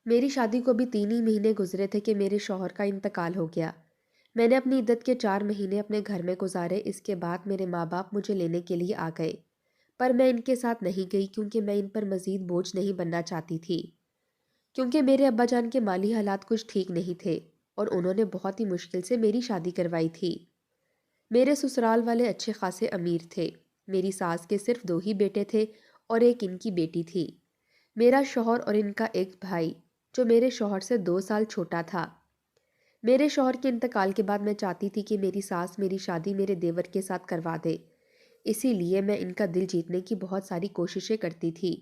میری شادی کو بھی 3 ہی مہینے گزرے تھے کہ میرے شوہر کا انتقال ہو گیا۔ میں نے اپنی عدت کے 4 مہینے اپنے گھر میں گزارے۔ اس کے بعد میرے ماں باپ مجھے لینے کے لیے آ گئے، پر میں ان کے ساتھ نہیں گئی کیونکہ میں ان پر مزید بوجھ نہیں بننا چاہتی تھی، کیونکہ میرے ابا جان کے مالی حالات کچھ ٹھیک نہیں تھے اور انہوں نے بہت ہی مشکل سے میری شادی کروائی تھی۔ میرے سسرال والے اچھے خاصے امیر تھے۔ میری ساس کے صرف 2 ہی بیٹے تھے اور ایک ان کی بیٹی تھی۔ میرا شوہر اور ان کا ایک بھائی جو میرے شوہر سے 2 سال چھوٹا تھا۔ میرے شوہر کے انتقال کے بعد میں چاہتی تھی کہ میری ساس میری شادی میرے دیور کے ساتھ کروا دے، اسی لیے میں ان کا دل جیتنے کی بہت ساری کوششیں کرتی تھی۔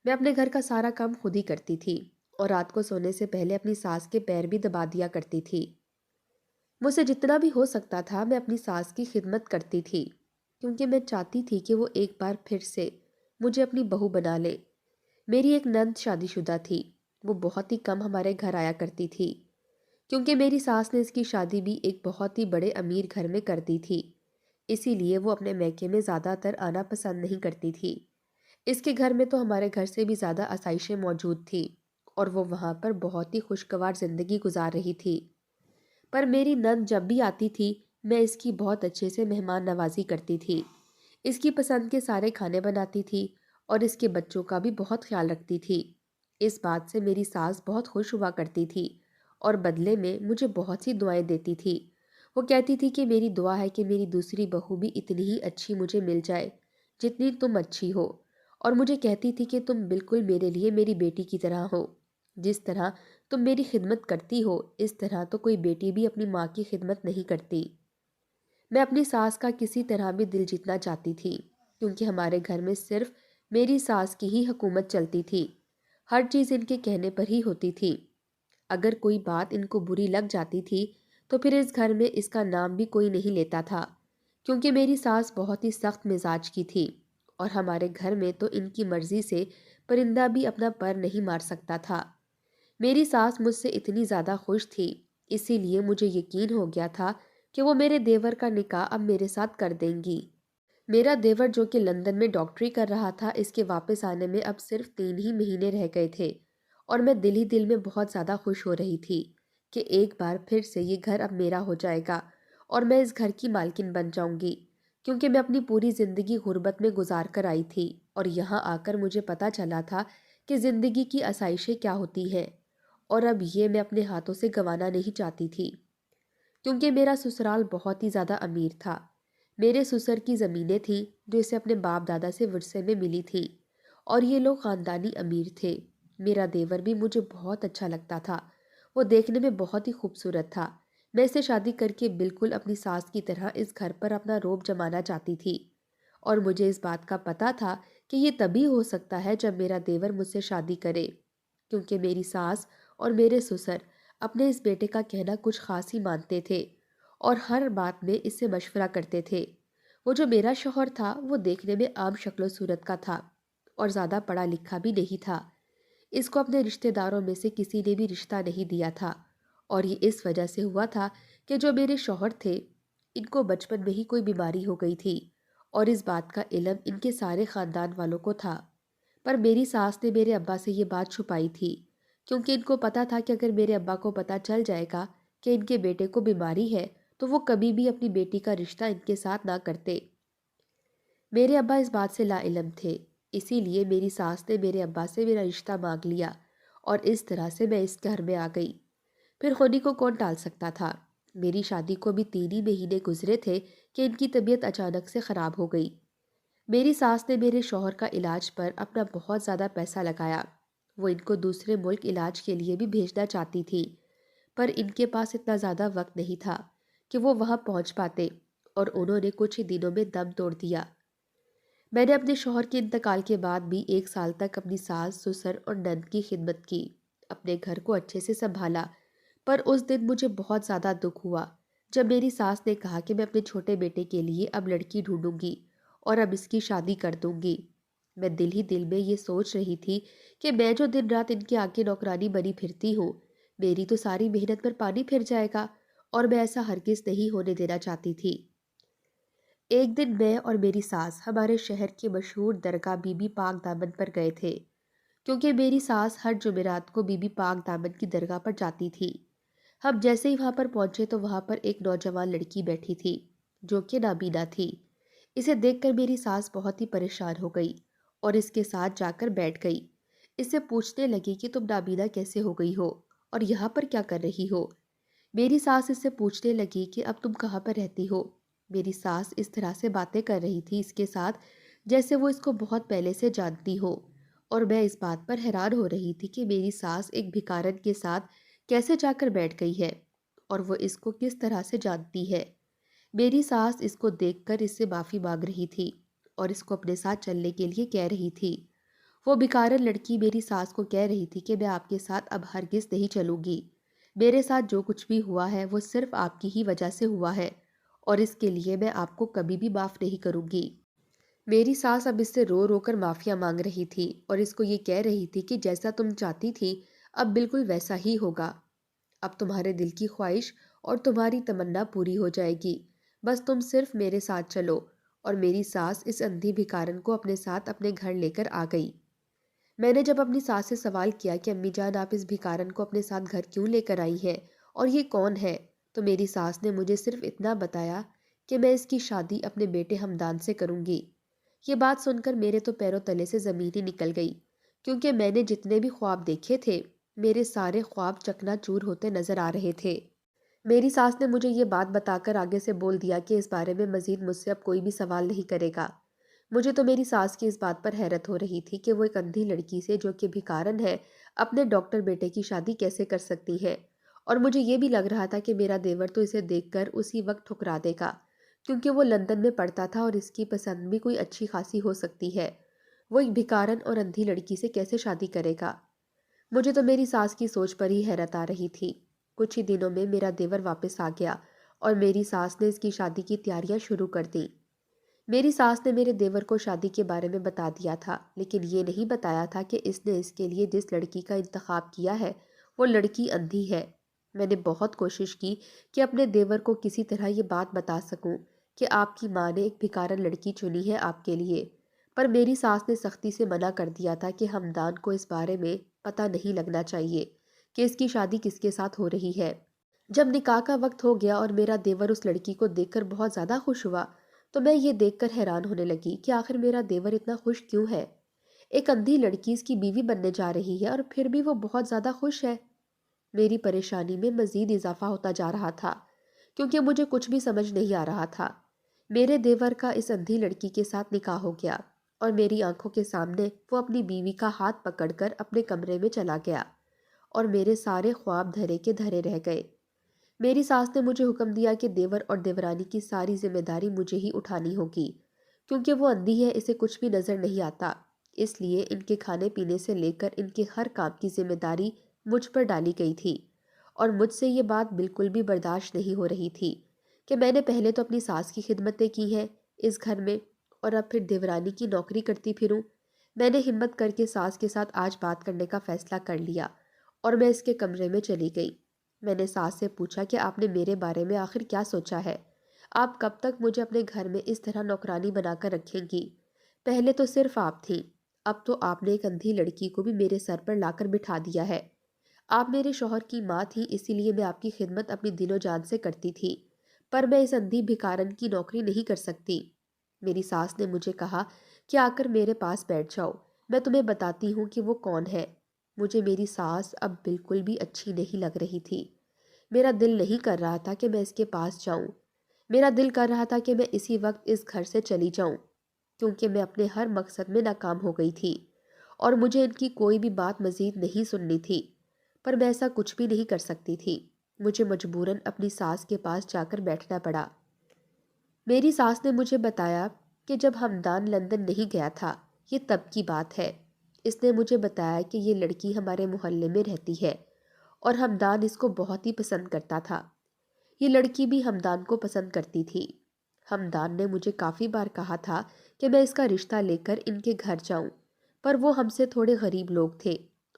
میں اپنے گھر کا سارا کام خود ہی کرتی تھی اور رات کو سونے سے پہلے اپنی ساس کے پیر بھی دبا دیا کرتی تھی۔ مجھ سے جتنا بھی ہو سکتا تھا میں اپنی ساس کی خدمت کرتی تھی، کیونکہ میں چاہتی تھی کہ وہ ایک بار پھر سے مجھے اپنی بہو بنا لے۔ میری ایک نند شادی شدہ تھی، وہ بہت ہی کم ہمارے گھر آیا کرتی تھی، کیونکہ میری ساس نے اس کی شادی بھی ایک بہت ہی بڑے امیر گھر میں کر دی تھی، اسی لیے وہ اپنے میکے میں زیادہ تر آنا پسند نہیں کرتی تھی۔ اس کے گھر میں تو ہمارے گھر سے بھی زیادہ آسائشیں موجود تھیں اور وہ وہاں پر بہت ہی خوشگوار زندگی گزار رہی تھی۔ پر میری نند جب بھی آتی تھی میں اس کی بہت اچھے سے مہمان نوازی کرتی تھی، اس کی پسند کے سارے کھانے بناتی تھی اور اس کے بچوں کا بھی بہت خیال رکھتی تھی۔ اس بات سے میری ساس بہت خوش ہوا کرتی تھی اور بدلے میں مجھے بہت سی دعائیں دیتی تھی۔ وہ کہتی تھی کہ میری دعا ہے کہ میری دوسری بہو بھی اتنی ہی اچھی مجھے مل جائے جتنی تم اچھی ہو، اور مجھے کہتی تھی کہ تم بالکل میرے لیے میری بیٹی کی طرح ہو، جس طرح تم میری خدمت کرتی ہو اس طرح تو کوئی بیٹی بھی اپنی ماں کی خدمت نہیں کرتی۔ میں اپنی ساس کا کسی طرح بھی دل جیتنا چاہتی تھی، کیونکہ ہمارے گھر میں صرف میری ساس کی ہی حکومت چلتی تھی، ہر چیز ان کے کہنے پر ہی ہوتی تھی۔ اگر کوئی بات ان کو بری لگ جاتی تھی تو پھر اس گھر میں اس کا نام بھی کوئی نہیں لیتا تھا، کیونکہ میری ساس بہت ہی سخت مزاج کی تھی اور ہمارے گھر میں تو ان کی مرضی سے پرندہ بھی اپنا پر نہیں مار سکتا تھا۔ میری ساس مجھ سے اتنی زیادہ خوش تھی، اسی لیے مجھے یقین ہو گیا تھا کہ وہ میرے دیور کا نکاح اب میرے ساتھ کر دیں گی۔ میرا دیور جو کہ لندن میں ڈاکٹری کر رہا تھا، اس کے واپس آنے میں اب صرف 3 ہی مہینے رہ گئے تھے اور میں دل ہی دل میں بہت زیادہ خوش ہو رہی تھی کہ ایک بار پھر سے یہ گھر اب میرا ہو جائے گا اور میں اس گھر کی مالکن بن جاؤں گی، کیونکہ میں اپنی پوری زندگی غربت میں گزار کر آئی تھی اور یہاں آ کر مجھے پتہ چلا تھا کہ زندگی کی آسائشیں کیا ہوتی ہیں، اور اب یہ میں اپنے ہاتھوں سے گنوانا نہیں چاہتی تھی، کیونکہ میرا سسرال بہت ہی زیادہ امیر تھا۔ میرے سسر کی زمینیں تھیں جو اسے اپنے باپ دادا سے ورثے میں ملی تھیں اور یہ لوگ خاندانی امیر تھے۔ میرا دیور بھی مجھے بہت اچھا لگتا تھا، وہ دیکھنے میں بہت ہی خوبصورت تھا۔ میں اسے شادی کر کے بالکل اپنی ساس کی طرح اس گھر پر اپنا روب جمانا چاہتی تھی، اور مجھے اس بات کا پتہ تھا کہ یہ تبھی ہو سکتا ہے جب میرا دیور مجھ سے شادی کرے، کیونکہ میری ساس اور میرے سسر اپنے اس بیٹے کا کہنا کچھ خاص ہی مانتے تھے اور ہر بات میں اس سے مشورہ کرتے تھے۔ وہ جو میرا شوہر تھا وہ دیکھنے میں عام شکل و صورت کا تھا اور زیادہ پڑھا لکھا بھی نہیں تھا، اس کو اپنے رشتہ داروں میں سے کسی نے بھی رشتہ نہیں دیا تھا، اور یہ اس وجہ سے ہوا تھا کہ جو میرے شوہر تھے ان کو بچپن میں ہی کوئی بیماری ہو گئی تھی اور اس بات کا علم ان کے سارے خاندان والوں کو تھا، پر میری ساس نے میرے ابا سے یہ بات چھپائی تھی، کیونکہ ان کو پتہ تھا کہ اگر میرے ابا کو پتہ چل جائے گا کہ ان کے بیٹے کو بیماری ہے تو وہ کبھی بھی اپنی بیٹی کا رشتہ ان کے ساتھ نہ کرتے۔ میرے ابا اس بات سے لا علم تھے، اسی لیے میری ساس نے میرے ابا سے میرا رشتہ مانگ لیا اور اس طرح سے میں اس گھر میں آ گئی۔ پھر ہونی کو کون ٹال سکتا تھا؟ میری شادی کو بھی 3 ہی مہینے گزرے تھے کہ ان کی طبیعت اچانک سے خراب ہو گئی۔ میری ساس نے میرے شوہر کا علاج پر اپنا بہت زیادہ پیسہ لگایا، وہ ان کو دوسرے ملک علاج کے لیے بھی بھیجنا چاہتی تھی، پر ان کے پاس اتنا زیادہ وقت نہیں تھا کہ وہ وہاں پہنچ پاتے اور انہوں نے کچھ ہی دنوں میں دم توڑ دیا۔ میں نے اپنے شوہر کے انتقال کے بعد بھی 1 سال تک اپنی ساس، سسر اور نند کی خدمت کی، اپنے گھر کو اچھے سے سنبھالا، پر اس دن مجھے بہت زیادہ دکھ ہوا جب میری ساس نے کہا کہ میں اپنے چھوٹے بیٹے کے لیے اب لڑکی ڈھونڈوں گی اور اب اس کی شادی کر دوں گی۔ میں دل ہی دل میں یہ سوچ رہی تھی کہ میں جو دن رات ان کے آگے نوکرانی بنی پھرتی ہوں، میری تو ساری محنت پر پانی پھر جائے گا اور میں ایسا ہرگز نہیں ہونے دینا چاہتی تھی۔ ایک دن میں اور میری ساس ہمارے شہر کے مشہور درگاہ بی بی پاک دامن پر گئے تھے، کیونکہ میری ساس ہر جمعرات کو بی بی پاک دامن کی درگاہ پر جاتی تھی۔ ہم جیسے ہی وہاں پر پہنچے تو وہاں پر ایک نوجوان لڑکی بیٹھی تھی جو کہ نابینا تھی۔ اسے دیکھ کر میری ساس بہت ہی پریشان ہو گئی اور اس کے ساتھ جا کر بیٹھ گئی۔ اس سے پوچھنے لگی کہ تم نابینا کیسے ہو گئی ہو اور یہاں پر کیا کر رہی ہو؟ میری ساس اس سے پوچھنے لگی کہ اب تم کہاں پر رہتی ہو؟ میری ساس اس طرح سے باتیں کر رہی تھی اس کے ساتھ جیسے وہ اس کو بہت پہلے سے جانتی ہو، اور میں اس بات پر حیران ہو رہی تھی کہ میری ساس ایک بھکارن کے ساتھ کیسے جا کر بیٹھ گئی ہے اور وہ اس کو کس طرح سے جانتی ہے۔ میری ساس اس کو دیکھ کر اس سے معافی مانگ رہی تھی اور اس کو اپنے ساتھ چلنے کے لیے کہہ رہی تھی۔ وہ بھکارن لڑکی میری ساس کو کہہ رہی تھی کہ میں آپ کے ساتھ اب ہرگز نہیں چلوں گی۔ میرے ساتھ جو کچھ بھی ہوا ہے وہ صرف آپ کی ہی وجہ سے ہوا ہے اور اس کے لیے میں آپ کو کبھی بھی معاف نہیں کروں گی۔ میری ساس اب اس سے رو رو کر معافیا مانگ رہی تھی اور اس کو یہ کہہ رہی تھی کہ جیسا تم چاہتی تھی اب بالکل ویسا ہی ہوگا۔ اب تمہارے دل کی خواہش اور تمہاری تمنا پوری ہو جائے گی، بس تم صرف میرے ساتھ چلو۔ اور میری ساس اس اندھی بھکارن کو اپنے ساتھ اپنے گھر لے کر آ گئی۔ میں نے جب اپنی ساس سے سوال کیا کہ امی جان آپ اس بھکارن کو اپنے ساتھ گھر کیوں لے کر آئی ہیں اور یہ کون ہے، تو میری ساس نے مجھے صرف اتنا بتایا کہ میں اس کی شادی اپنے بیٹے ہمدان سے کروں گی۔ یہ بات سن کر میرے تو پیروں تلے سے زمین ہی نکل گئی، کیونکہ میں نے جتنے بھی خواب دیکھے تھے میرے سارے خواب چکنا چور ہوتے نظر آ رہے تھے۔ میری ساس نے مجھے یہ بات بتا کر آگے سے بول دیا کہ اس بارے میں مزید مجھ سے اب کوئی بھی سوال نہیں کرے گا۔ مجھے تو میری ساس کی اس بات پر حیرت ہو رہی تھی کہ وہ ایک اندھی لڑکی سے جو کہ بھکارن ہے اپنے ڈاکٹر بیٹے کی شادی کیسے کر سکتی ہے، اور مجھے یہ بھی لگ رہا تھا کہ میرا دیور تو اسے دیکھ کر اسی وقت ٹھکرا دے گا، کیونکہ وہ لندن میں پڑھتا تھا اور اس کی پسند بھی کوئی اچھی خاصی ہو سکتی ہے۔ وہ ایک بھکارن اور اندھی لڑکی سے کیسے شادی کرے گا؟ مجھے تو میری ساس کی سوچ پر ہی حیرت آ رہی تھی۔ کچھ ہی دنوں میں میرا دیور واپس آ گیا اور میری ساس نے اس کی شادی کی تیاریاں شروع کر دیں۔ میری ساس نے میرے دیور کو شادی کے بارے میں بتا دیا تھا، لیکن یہ نہیں بتایا تھا کہ اس نے اس کے لیے جس لڑکی کا انتخاب کیا ہے وہ لڑکی اندھی ہے۔ میں نے بہت کوشش کی کہ اپنے دیور کو کسی طرح یہ بات بتا سکوں کہ آپ کی ماں نے ایک بھکارن لڑکی چنی ہے آپ کے لیے، پر میری ساس نے سختی سے منع کر دیا تھا کہ ہمدان کو اس بارے میں پتہ نہیں لگنا چاہیے کہ اس کی شادی کس کے ساتھ ہو رہی ہے۔ جب نکاح کا وقت ہو گیا اور میرا دیور اس لڑکی کو دیکھ کر بہت زیادہ خوش ہوا تو میں یہ دیکھ کر حیران ہونے لگی کہ آخر میرا دیور اتنا خوش کیوں ہے۔ ایک اندھی لڑکی اس کی بیوی بننے جا رہی ہے اور پھر بھی وہ بہت زیادہ خوش ہے۔ میری پریشانی میں مزید اضافہ ہوتا جا رہا تھا کیونکہ مجھے کچھ بھی سمجھ نہیں آ رہا تھا۔ میرے دیور کا اس اندھی لڑکی کے ساتھ نکاح ہو گیا اور میری آنکھوں کے سامنے وہ اپنی بیوی کا ہاتھ پکڑ کر اپنے کمرے میں چلا گیا اور میرے سارے خواب دھرے کے دھرے رہ گئے۔ میری ساس نے مجھے حکم دیا کہ دیور اور دیورانی کی ساری ذمہ داری مجھے ہی اٹھانی ہوگی، کیونکہ وہ اندھی ہے، اسے کچھ بھی نظر نہیں آتا، اس لیے ان کے کھانے پینے سے لے کر ان کے ہر کام کی ذمہ داری مجھ پر ڈالی گئی تھی۔ اور مجھ سے یہ بات بالکل بھی برداشت نہیں ہو رہی تھی کہ میں نے پہلے تو اپنی ساس کی خدمتیں کی ہیں اس گھر میں اور اب پھر دیورانی کی نوکری کرتی پھروں۔ میں نے ہمت کر کے ساس کے ساتھ آج بات کرنے کا فیصلہ کر لیا اور میں اس کے کمرے میں چلی گئی۔ میں نے ساس سے پوچھا کہ آپ نے میرے بارے میں آخر کیا سوچا ہے؟ آپ کب تک مجھے اپنے گھر میں اس طرح نوکرانی بنا کر رکھیں گی؟ پہلے تو صرف آپ تھیں، اب تو آپ نے ایک اندھی لڑکی کو بھی میرے سر پر لا کر بٹھا دیا ہے۔ آپ میرے شوہر کی ماں تھیں، اسی لیے میں آپ کی خدمت اپنی دل و جان سے کرتی تھی، پر میں اس اندھی بھکارن کی نوکری نہیں کر سکتی۔ میری ساس نے مجھے کہا کہ آ کر میرے پاس بیٹھ جاؤ، میں تمہیں بتاتی ہوں کہ وہ کون ہے۔ مجھے میری ساس اب بالکل بھی اچھی نہیں لگ رہی تھی۔ میرا دل نہیں کر رہا تھا کہ میں اس کے پاس جاؤں، میرا دل کر رہا تھا کہ میں اسی وقت اس گھر سے چلی جاؤں، کیونکہ میں اپنے ہر مقصد میں ناکام ہو گئی تھی اور مجھے ان کی کوئی بھی بات مزید نہیں سننی تھی، پر میں ایسا کچھ بھی نہیں کر سکتی تھی۔ مجھے مجبوراً اپنی ساس کے پاس جا کر بیٹھنا پڑا۔ میری ساس نے مجھے بتایا کہ جب ہمدان لندن نہیں گیا تھا، یہ تب کی بات ہے، اس نے مجھے بتایا کہ یہ لڑکی ہمارے محلے میں رہتی ہے اور ہمدان اس کو بہت ہی پسند کرتا تھا۔ یہ لڑکی بھی ہمدان کو پسند کرتی تھی۔ ہمدان نے مجھے کافی بار کہا تھا کہ میں اس کا رشتہ لے کر ان کے گھر جاؤں، پر وہ ہم سے تھوڑے غریب لوگ تھے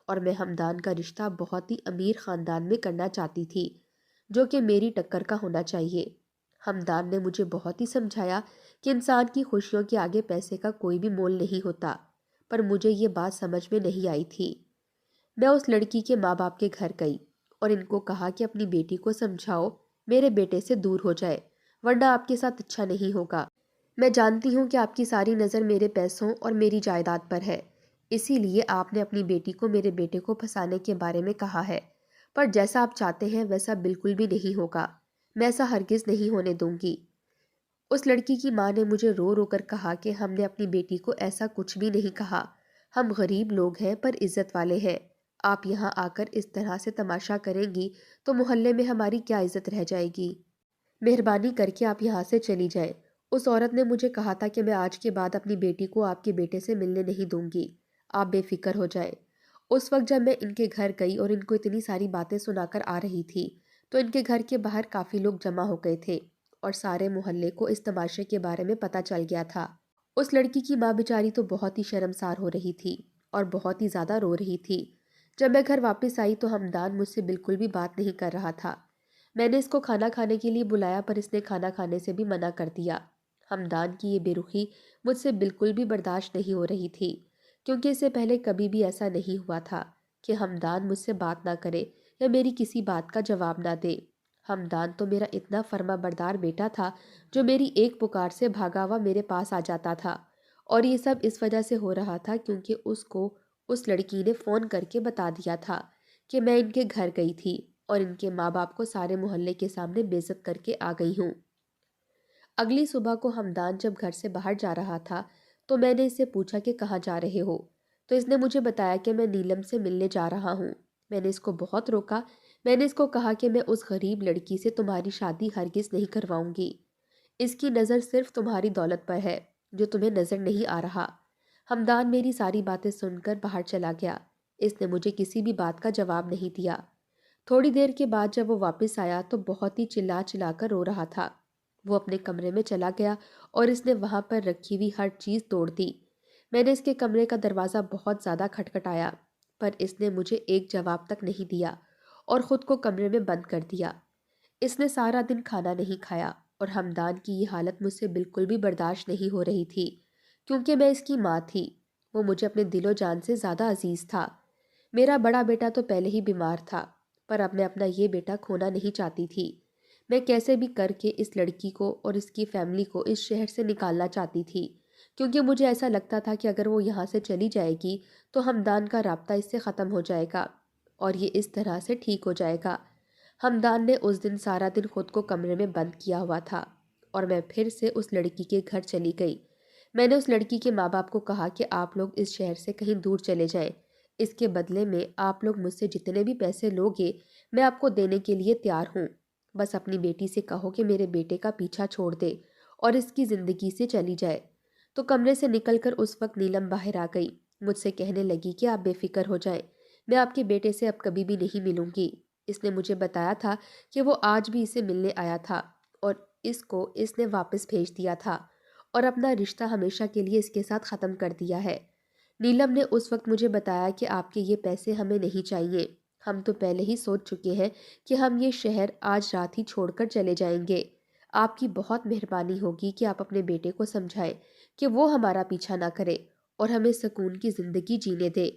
اور میں ہمدان کا رشتہ بہت ہی امیر خاندان میں کرنا چاہتی تھی جو کہ میری ٹکر کا ہونا چاہیے۔ ہمدان نے مجھے بہت ہی سمجھایا کہ انسان کی خوشیوں کے آگے پیسے کا کوئی بھی مول نہیں ہوتا، پر مجھے یہ بات سمجھ میں نہیں آئی تھی۔ میں اس لڑکی کے ماں باپ کے گھر گئی اور ان کو کہا کہ اپنی بیٹی کو سمجھاؤ میرے بیٹے سے دور ہو جائے، ورنہ آپ کے ساتھ اچھا نہیں ہوگا۔ میں جانتی ہوں کہ آپ کی ساری نظر میرے پیسوں اور میری جائیداد پر ہے، اسی لیے آپ نے اپنی بیٹی کو میرے بیٹے کو پھنسانے کے بارے میں کہا ہے، پر جیسا آپ چاہتے ہیں ویسا بالکل بھی نہیں ہوگا، میں ایسا ہرگز نہیں ہونے دوں گی۔ اس لڑکی کی ماں نے مجھے رو رو کر کہا کہ ہم نے اپنی بیٹی کو ایسا کچھ بھی نہیں کہا، ہم غریب لوگ ہیں پر عزت والے ہیں، آپ یہاں آ کر اس طرح سے تماشا کریں گی تو محلے میں ہماری کیا عزت رہ جائے گی؟ مہربانی کر کے آپ یہاں سے چلی جائیں۔ اس عورت نے مجھے کہا تھا کہ میں آج کے بعد اپنی بیٹی کو آپ کے بیٹے سے ملنے نہیں دوں گی، آپ بے فکر ہو جائیں۔ اس وقت جب میں ان کے گھر گئی اور ان کو اتنی ساری باتیں سنا کر آ رہی تھی تو ان کے گھر کے باہر کافی لوگ جمع ہو گئے تھے اور سارے محلے کو اس تماشے کے بارے میں پتہ چل گیا تھا۔ اس لڑکی کی ماں بیچاری تو بہت ہی شرمسار ہو رہی تھی اور بہت ہی زیادہ رو رہی تھی۔ جب میں گھر واپس آئی تو ہمدان مجھ سے بالکل بھی بات نہیں کر رہا تھا۔ میں نے اس کو کھانا کھانے کے لیے بلایا پر اس نے کھانا کھانے سے بھی منع کر دیا۔ ہمدان کی یہ بے رخی مجھ سے بالکل بھی برداشت نہیں ہو رہی تھی، کیونکہ اس سے پہلے کبھی بھی ایسا نہیں ہوا تھا کہ ہمدان مجھ سے بات نہ کرے یا میری کسی بات کا جواب نہ دے۔ ہمدان تو میرا اتنا فرما بردار بیٹا تھا جو میری ایک پکار سے بھاگا ہوا میرے پاس آ جاتا تھا، اور یہ سب اس وجہ سے ہو رہا تھا کیونکہ اس کو اس لڑکی نے فون کر کے بتا دیا تھا کہ میں ان کے گھر گئی تھی اور ان کے ماں باپ کو سارے محلے کے سامنے بے عزت کر کے آ گئی ہوں۔ اگلی صبح کو ہمدان جب گھر سے باہر جا رہا تھا تو میں نے اس سے پوچھا کہ کہاں جا رہے ہو، تو اس نے مجھے بتایا کہ میں نیلم سے ملنے جا رہا ہوں۔ میں نے اس کو بہت روکا، میں نے اس کو کہا کہ میں اس غریب لڑکی سے تمہاری شادی ہرگز نہیں کرواؤں گی، اس کی نظر صرف تمہاری دولت پر ہے جو تمہیں نظر نہیں آ رہا۔ ہمدان میری ساری باتیں سن کر باہر چلا گیا، اس نے مجھے کسی بھی بات کا جواب نہیں دیا۔ تھوڑی دیر کے بعد جب وہ واپس آیا تو بہت ہی چلا چلا کر رو رہا تھا۔ وہ اپنے کمرے میں چلا گیا اور اس نے وہاں پر رکھی ہوئی ہر چیز توڑ دی۔ میں نے اس کے کمرے کا دروازہ بہت زیادہ کھٹکھٹایا پر اس نے مجھے ایک جواب تک نہیں دیا اور خود کو کمرے میں بند کر دیا۔ اس نے سارا دن کھانا نہیں کھایا اور ہمدان کی یہ حالت مجھ سے بالکل بھی برداشت نہیں ہو رہی تھی کیونکہ میں اس کی ماں تھی، وہ مجھے اپنے دل و جان سے زیادہ عزیز تھا۔ میرا بڑا بیٹا تو پہلے ہی بیمار تھا پر اب میں اپنا یہ بیٹا کھونا نہیں چاہتی تھی۔ میں کیسے بھی کر کے اس لڑکی کو اور اس کی فیملی کو اس شہر سے نکالنا چاہتی تھی کیونکہ مجھے ایسا لگتا تھا کہ اگر وہ یہاں سے چلی جائے گی تو ہمدان کا رابطہ اس سے ختم ہو جائے گا اور یہ اس طرح سے ٹھیک ہو جائے گا۔ ہمدان نے اس دن سارا دن خود کو کمرے میں بند کیا ہوا تھا اور میں پھر سے اس لڑکی کے گھر چلی گئی۔ میں نے اس لڑکی کے ماں باپ کو کہا کہ آپ لوگ اس شہر سے کہیں دور چلے جائیں، اس کے بدلے میں آپ لوگ مجھ سے جتنے بھی پیسے لوگے میں آپ کو دینے کے لیے تیار ہوں، بس اپنی بیٹی سے کہو کہ میرے بیٹے کا پیچھا چھوڑ دے اور اس کی زندگی سے چلی جائے۔ تو کمرے سے نکل کر اس وقت نیلم باہر آ گئی، مجھ سے کہنے لگی کہ آپ بے فکر ہو جائیں، میں آپ کے بیٹے سے اب کبھی بھی نہیں ملوں گی۔ اس نے مجھے بتایا تھا کہ وہ آج بھی اسے ملنے آیا تھا اور اس کو اس نے واپس بھیج دیا تھا اور اپنا رشتہ ہمیشہ کے لیے اس کے ساتھ ختم کر دیا ہے۔ نیلم نے اس وقت مجھے بتایا کہ آپ کے یہ پیسے ہمیں نہیں چاہیے، ہم تو پہلے ہی سوچ چکے ہیں کہ ہم یہ شہر آج رات ہی چھوڑ کر چلے جائیں گے۔ آپ کی بہت مہربانی ہوگی کہ آپ اپنے بیٹے کو سمجھائیں کہ وہ ہمارا پیچھا نہ کرے اور ہمیں سکون کی زندگی جینے دے۔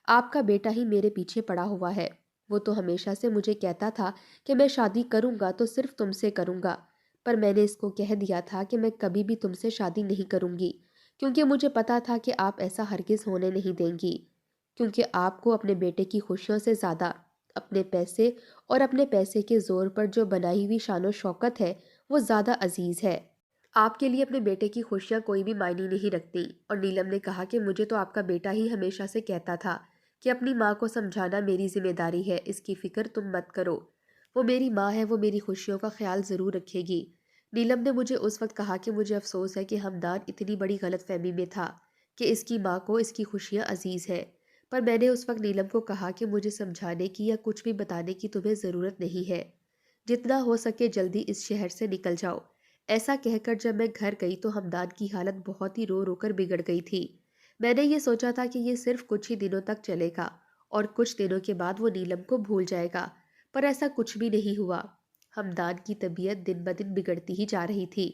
آپ کا بیٹا ہی میرے پیچھے پڑا ہوا ہے، وہ تو ہمیشہ سے مجھے کہتا تھا کہ میں شادی کروں گا تو صرف تم سے کروں گا، پر میں نے اس کو کہہ دیا تھا کہ میں کبھی بھی تم سے شادی نہیں کروں گی کیونکہ مجھے پتا تھا کہ آپ ایسا ہرگز ہونے نہیں دیں گی، کیونکہ آپ کو اپنے بیٹے کی خوشیوں سے زیادہ اپنے پیسے اور اپنے پیسے کے زور پر جو بنائی ہوئی شان و شوکت ہے وہ زیادہ عزیز ہے۔ آپ کے لیے اپنے بیٹے کی خوشیاں کوئی بھی معنی نہیں رکھتی۔ اور نیلم نے کہا کہ مجھے تو آپ کا بیٹا ہی ہمیشہ سے کہتا تھا کہ اپنی ماں کو سمجھانا میری ذمہ داری ہے، اس کی فکر تم مت کرو، وہ میری ماں ہے، وہ میری خوشیوں کا خیال ضرور رکھے گی۔ نیلم نے مجھے اس وقت کہا کہ مجھے افسوس ہے کہ ہمدان اتنی بڑی غلط فہمی میں تھا کہ اس کی ماں کو اس کی خوشیاں عزیز ہیں، پر میں نے اس وقت نیلم کو کہا کہ مجھے سمجھانے کی یا کچھ بھی بتانے کی تمہیں ضرورت نہیں ہے، جتنا ہو سکے جلدی اس شہر سے نکل جاؤ۔ ایسا کہہ کر جب میں گھر گئی تو ہمدان کی حالت بہت ہی رو رو کر بگڑ گئی تھی۔ میں نے یہ سوچا تھا کہ یہ صرف کچھ ہی دنوں تک چلے گا اور کچھ دنوں کے بعد وہ نیلم کو بھول جائے گا، پر ایسا کچھ بھی نہیں ہوا۔ ہمدان کی طبیعت دن بدن بگڑتی ہی جا رہی تھی،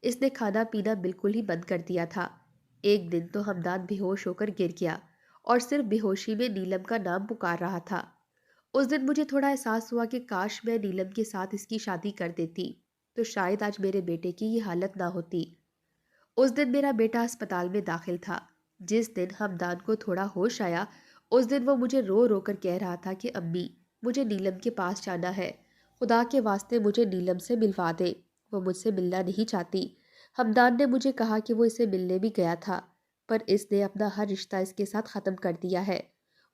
اس نے کھانا پینا بالکل ہی بند کر دیا تھا۔ ایک دن تو ہمدان بے ہوش ہو کر گر گیا اور صرف بے ہوشی میں نیلم کا نام پکار رہا تھا۔ اس دن مجھے تھوڑا احساس ہوا کہ کاش میں نیلم کے ساتھ اس کی شادی کر دیتی تو شاید آج میرے بیٹے کی یہ حالت نہ ہوتی۔ اس دن میرا بیٹا اسپتال میں داخل تھا۔ جس دن ہمدان کو تھوڑا ہوش آیا اس دن وہ مجھے رو رو کر کہہ رہا تھا کہ امی مجھے نیلم کے پاس جانا ہے، خدا کے واسطے مجھے نیلم سے ملوا دے، وہ مجھ سے ملنا نہیں چاہتی۔ ہمدان نے مجھے کہا کہ وہ اسے ملنے بھی گیا تھا پر اس نے اپنا ہر رشتہ اس کے ساتھ ختم کر دیا ہے،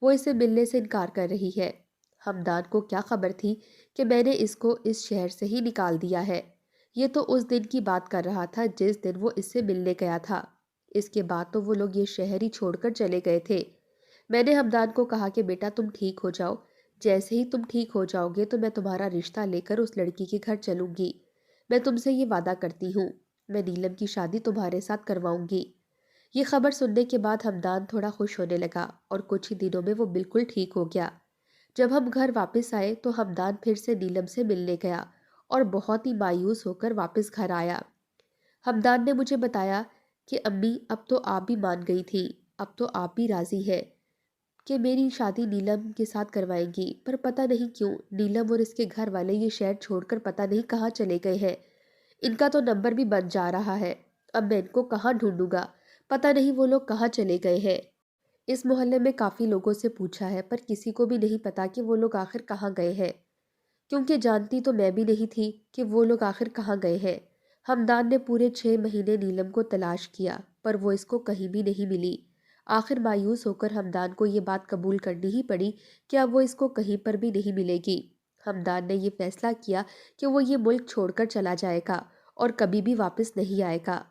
وہ اسے ملنے سے انکار کر رہی ہے۔ ہمدان کو کیا خبر تھی کہ میں نے اس کو اس شہر سے ہی نکال دیا ہے۔ یہ تو اس دن کی بات کر رہا تھا جس دن وہ اس سے ملنے گیا تھا۔ اس کے بعد تو وہ لوگ یہ شہر ہی چھوڑ کر چلے گئے تھے۔ میں نے ہمدان کو کہا کہ بیٹا تم ٹھیک ہو جاؤ، جیسے ہی تم ٹھیک ہو جاؤ گے تو میں تمہارا رشتہ لے کر اس لڑکی کے گھر چلوں گی۔ میں تم سے یہ وعدہ کرتی ہوں، میں نیلم کی شادی تمہارے ساتھ کرواؤں گی۔ یہ خبر سننے کے بعد ہمدان تھوڑا خوش ہونے لگا اور کچھ ہی دنوں میں وہ بالکل ٹھیک ہو گیا۔ جب ہم گھر واپس آئے تو ہمدان پھر سے نیلم سے ملنے گیا اور بہت ہی مایوس ہو کر واپس گھر آیا۔ ہمدان نے مجھے بتایا کہ امی اب تو آپ بھی مان گئی تھی، اب تو آپ بھی راضی ہے کہ میری شادی نیلم کے ساتھ کروائیں گی، پر پتہ نہیں کیوں نیلم اور اس کے گھر والے یہ شہر چھوڑ کر پتہ نہیں کہاں چلے گئے ہیں۔ ان کا تو نمبر بھی بن جا رہا ہے، اب میں ان کو کہاں ڈھونڈوں گا، پتہ نہیں وہ لوگ کہاں چلے گئے ہیں۔ اس محلے میں کافی لوگوں سے پوچھا ہے پر کسی کو بھی نہیں پتا کہ وہ لوگ آخر کہاں گئے ہیں، کیونکہ جانتی تو میں بھی نہیں تھی کہ وہ لوگ آخر کہاں گئے ہیں۔ ہمدان نے پورے 6 مہینے نیلم کو تلاش کیا پر وہ اس کو کہیں بھی نہیں ملی۔ آخر مایوس ہو کر ہمدان کو یہ بات قبول کرنی ہی پڑی کہ اب وہ اس کو کہیں پر بھی نہیں ملے گی۔ ہمدان نے یہ فیصلہ کیا کہ وہ یہ ملک چھوڑ کر چلا جائے گا اور کبھی بھی واپس نہیں آئے گا۔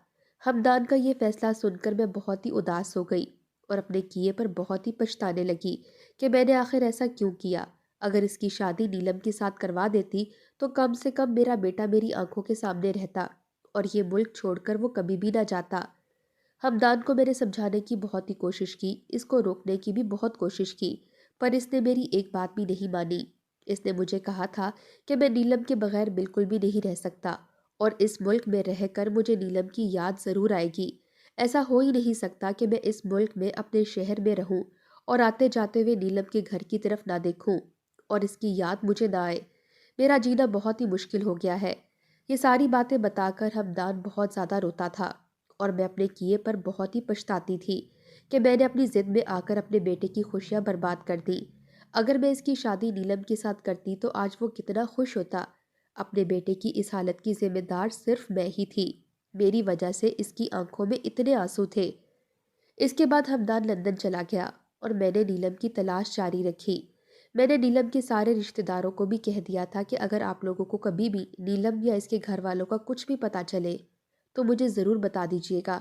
ہمدان کا یہ فیصلہ سن کر میں بہت ہی اداس ہو گئی اور اپنے کیے پر بہت ہی پچھتانے لگی کہ میں نے آخر ایسا کیوں کیا۔ اگر اس کی شادی نیلم کے ساتھ کروا دیتی تو کم سے کم میرا بیٹا میری آنکھوں کے سامنے رہتا اور یہ ملک چھوڑ کر وہ کبھی بھی نہ جاتا۔ ہمدان کو میں نے سمجھانے کی بہت ہی کوشش کی، اس کو روکنے کی بھی بہت کوشش کی، پر اس نے میری ایک بات بھی نہیں مانی۔ اس نے مجھے کہا تھا کہ میں نیلم کے بغیر بالکل بھی نہیں رہ سکتا اور اس ملک میں رہ کر مجھے نیلم کی یاد ضرور آئے گی۔ ایسا ہو ہی نہیں سکتا کہ میں اس ملک میں اپنے شہر میں رہوں اور آتے جاتے ہوئے نیلم کے گھر کی طرف نہ دیکھوں اور اس کی یاد مجھے نہ آئے۔ میرا جینا بہت ہی مشکل ہو گیا ہے۔ یہ ساری باتیں بتا کر ہمدان بہت زیادہ روتا تھا اور میں اپنے کیے پر بہت ہی پچھتاتی تھی کہ میں نے اپنی ضد میں آ کر اپنے بیٹے کی خوشیاں برباد کر دی۔ اگر میں اس کی شادی نیلم کے ساتھ کرتی تو آج وہ کتنا خوش ہوتا۔ اپنے بیٹے کی اس حالت کی ذمہ دار صرف میں ہی تھی، میری وجہ سے اس کی آنکھوں میں اتنے آنسو تھے۔ اس کے بعد ہمدان لندن چلا گیا اور میں نے نیلم کی تلاش جاری رکھی۔ میں نے نیلم کے سارے رشتہ داروں کو بھی کہہ دیا تھا کہ اگر آپ لوگوں کو کبھی بھی نیلم یا اس کے گھر والوں کا کچھ بھی پتہ چلے تو مجھے ضرور بتا دیجیے گا۔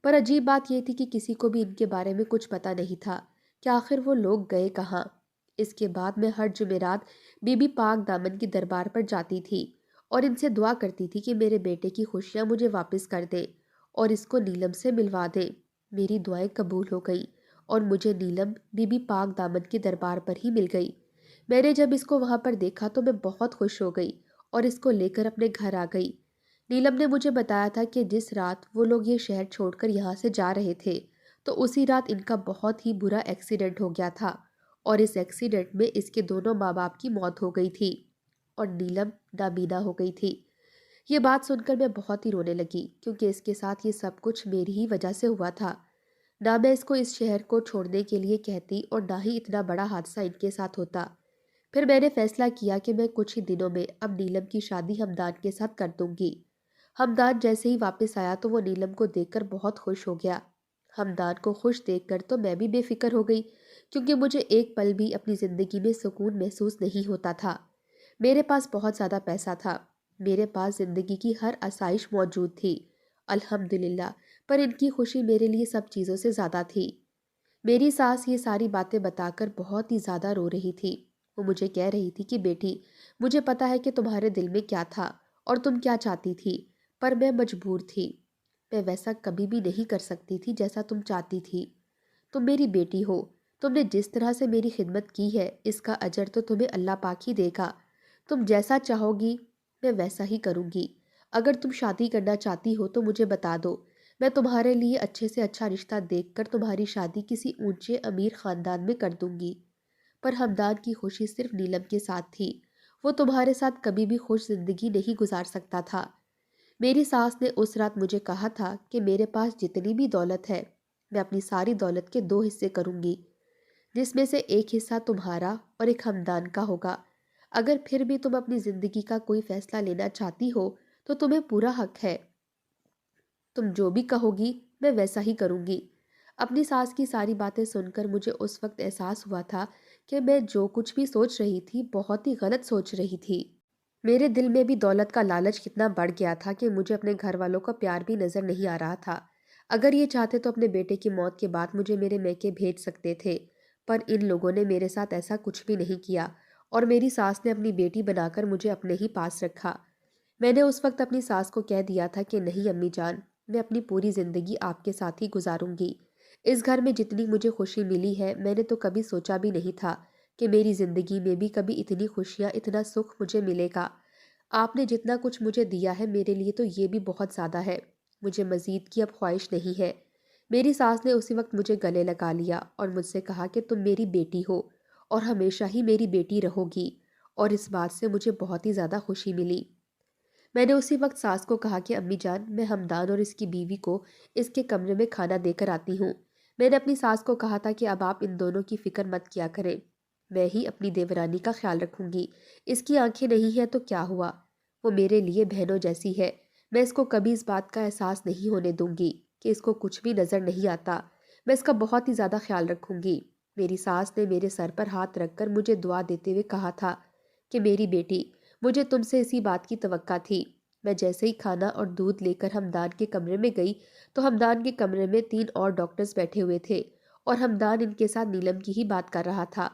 پر عجیب بات یہ تھی کہ کسی کو بھی ان کے بارے میں کچھ پتہ نہیں تھا کہ آخر وہ لوگ گئے کہاں۔ اس کے بعد میں ہر جمعرات بی بی پاک دامن کی دربار پر جاتی تھی اور ان سے دعا کرتی تھی کہ میرے بیٹے کی خوشیاں مجھے واپس کر دے اور اس کو نیلم سے ملوا دے۔ میری دعائیں قبول ہو گئیں اور مجھے نیلم بی بی پاک دامن کے دربار پر ہی مل گئی۔ میں نے جب اس کو وہاں پر دیکھا تو میں بہت خوش ہو گئی اور اس کو لے کر اپنے گھر آ گئی۔ نیلم نے مجھے بتایا تھا کہ جس رات وہ لوگ یہ شہر چھوڑ کر یہاں سے جا رہے تھے تو اسی رات ان کا بہت ہی برا ایکسیڈنٹ ہو گیا تھا اور اس ایکسیڈنٹ میں اس کے دونوں ماں باپ کی موت ہو گئی تھی اور نیلم نابینا ہو گئی تھی۔ یہ بات سن کر میں بہت ہی رونے لگی کیونکہ اس کے ساتھ یہ سب کچھ میری ہی وجہ سے ہوا تھا۔ نہ میں اس کو اس شہر کو چھوڑنے کے لیے کہتی اور نہ ہی اتنا بڑا حادثہ ان کے ساتھ ہوتا۔ پھر میں نے فیصلہ کیا کہ میں کچھ ہی دنوں میں اب نیلم کی شادی ہمدان کے ساتھ کر دوں گی۔ ہمدان جیسے ہی واپس آیا تو وہ نیلم کو دیکھ کر بہت خوش ہو گیا۔ ہمدان کو خوش دیکھ کر تو میں بھی بے فکر ہو گئی کیونکہ مجھے ایک پل بھی اپنی زندگی میں سکون محسوس نہیں ہوتا تھا۔ میرے پاس بہت زیادہ پیسہ تھا، میرے پاس زندگی کی ہر آسائش موجود تھی الحمدللہ، پر ان کی خوشی میرے لیے سب چیزوں سے زیادہ تھی۔ میری ساس یہ ساری باتیں بتا کر بہت ہی زیادہ رو رہی تھی۔ وہ مجھے کہہ رہی تھی کہ بیٹی مجھے پتا ہے کہ تمہارے دل میں کیا تھا اور تم کیا چاہتی تھی، پر میں مجبور تھی، میں ویسا کبھی بھی نہیں کر سکتی تھی جیسا تم چاہتی تھی۔ تم میری بیٹی ہو، تم نے جس طرح سے میری خدمت کی ہے اس کا اجر تو تمہیں اللہ پاک ہی دے گا۔ تم جیسا چاہو گی میں ویسا ہی کروں گی۔ اگر تم شادی کرنا چاہتی ہو تو مجھے بتا دو، میں تمہارے لیے اچھے سے اچھا رشتہ دیکھ کر تمہاری شادی کسی اونچے امیر خاندان میں کر دوں گی۔ پر ہمدان کی خوشی صرف نیلم کے ساتھ تھی۔ وہ تمہارے ساتھ کبھی بھی خوش زندگی نہیں گزار سکتا تھا۔ میری ساس نے اس رات مجھے کہا تھا کہ میرے پاس جتنی بھی دولت ہے میں اپنی ساری دولت کے 2 حصے کروں گی، جس میں سے ایک حصہ تمہارا اور ایک ہمدان کا ہوگا۔ اگر پھر بھی تم اپنی زندگی کا کوئی فیصلہ لینا چاہتی ہو تو تمہیں پورا حق ہے۔ تم جو بھی کہو گی میں ویسا ہی کروں گی۔ اپنی ساس کی ساری باتیں سن کر مجھے اس وقت احساس ہوا تھا کہ میں جو کچھ بھی سوچ رہی تھی بہت ہی غلط سوچ رہی تھی۔ میرے دل میں بھی دولت کا لالچ کتنا بڑھ گیا تھا کہ مجھے اپنے گھر والوں کا پیار بھی نظر نہیں آ رہا تھا۔ اگر یہ چاہتے تو اپنے بیٹے کی موت کے بعد مجھے میرے میکے بھیج سکتے تھے، پر ان لوگوں نے میرے ساتھ ایسا کچھ بھی نہیں کیا اور میری ساس نے اپنی بیٹی بنا کر مجھے اپنے ہی پاس رکھا۔ میں نے اس وقت اپنی ساس کو کہہ دیا تھا کہ نہیں امی جان، میں اپنی پوری زندگی آپ کے ساتھ ہی گزاروں گی۔ اس گھر میں جتنی مجھے خوشی ملی ہے میں نے تو کبھی سوچا بھی نہیں تھا کہ میری زندگی میں بھی کبھی اتنی خوشیاں، اتنا سکھ مجھے ملے گا۔ آپ نے جتنا کچھ مجھے دیا ہے میرے لیے تو یہ بھی بہت زیادہ ہے۔ مجھے مزید کی اب خواہش نہیں ہے۔ میری ساس نے اسی وقت مجھے گلے لگا لیا اور مجھ سے کہا کہ تم میری بیٹی ہو اور ہمیشہ ہی میری بیٹی رہو گی، اور اس بات سے مجھے بہت ہی زیادہ خوشی ملی۔ میں نے اسی وقت ساس کو کہا کہ امی جان، میں ہمدان اور اس کی بیوی کو اس کے کمرے میں کھانا دے کر آتی ہوں۔ میں نے اپنی ساس کو کہا تھا کہ اب آپ ان دونوں کی فکر مت کیا کریں، میں ہی اپنی دیورانی کا خیال رکھوں گی۔ اس کی آنکھیں نہیں ہیں تو کیا ہوا، وہ میرے لیے بہنوں جیسی ہے۔ میں اس کو کبھی اس بات کا احساس نہیں ہونے دوں گی کہ اس کو کچھ بھی نظر نہیں آتا۔ میں اس کا بہت ہی زیادہ خیال رکھوں گی۔ میری ساس نے میرے سر پر ہاتھ رکھ کر مجھے دعا دیتے ہوئے کہا تھا کہ میری بیٹی، مجھے تم سے اسی بات کی توقع تھی۔ میں جیسے ہی کھانا اور دودھ لے کر ہمدان کے کمرے میں گئی تو ہمدان کے کمرے میں 3 اور ڈاکٹرز بیٹھے ہوئے تھے اور ہمدان ان کے ساتھ نیلم کی ہی بات کر رہا تھا۔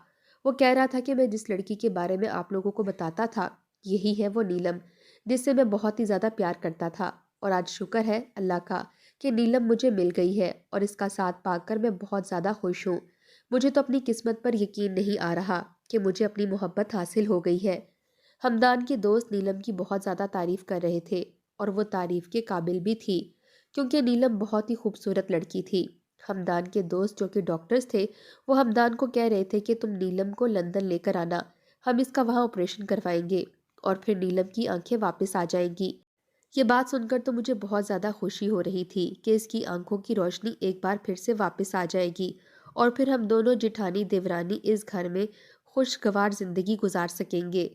وہ کہہ رہا تھا کہ میں جس لڑکی کے بارے میں آپ لوگوں کو بتاتا تھا یہی ہے وہ نیلم، جس سے میں بہت ہی زیادہ پیار کرتا تھا، اور آج شکر ہے اللہ کا کہ نیلم مجھے مل گئی ہے اور اس کا ساتھ پا کر میں بہت زیادہ خوش ہوں۔ مجھے تو اپنی قسمت پر یقین نہیں آ رہا کہ مجھے اپنی محبت حاصل ہو گئی ہے۔ ہمدان کے دوست نیلم کی بہت زیادہ تعریف کر رہے تھے اور وہ تعریف کے قابل بھی تھی کیونکہ نیلم بہت ہی خوبصورت لڑکی تھی۔ ہمدان کے دوست جو کہ ڈاکٹرز تھے وہ ہمدان کو کہہ رہے تھے کہ تم نیلم کو لندن لے کر آنا، ہم اس کا وہاں آپریشن کروائیں گے اور پھر نیلم کی آنکھیں واپس آ جائیں گی۔ یہ بات سن کر تو مجھے بہت زیادہ خوشی ہو رہی تھی کہ اس کی آنکھوں کی روشنی ایک بار پھر سے واپس آ جائے گی اور پھر ہم دونوں جٹھانی دیورانی اس گھر میں خوشگوار زندگی گزار سکیں گے۔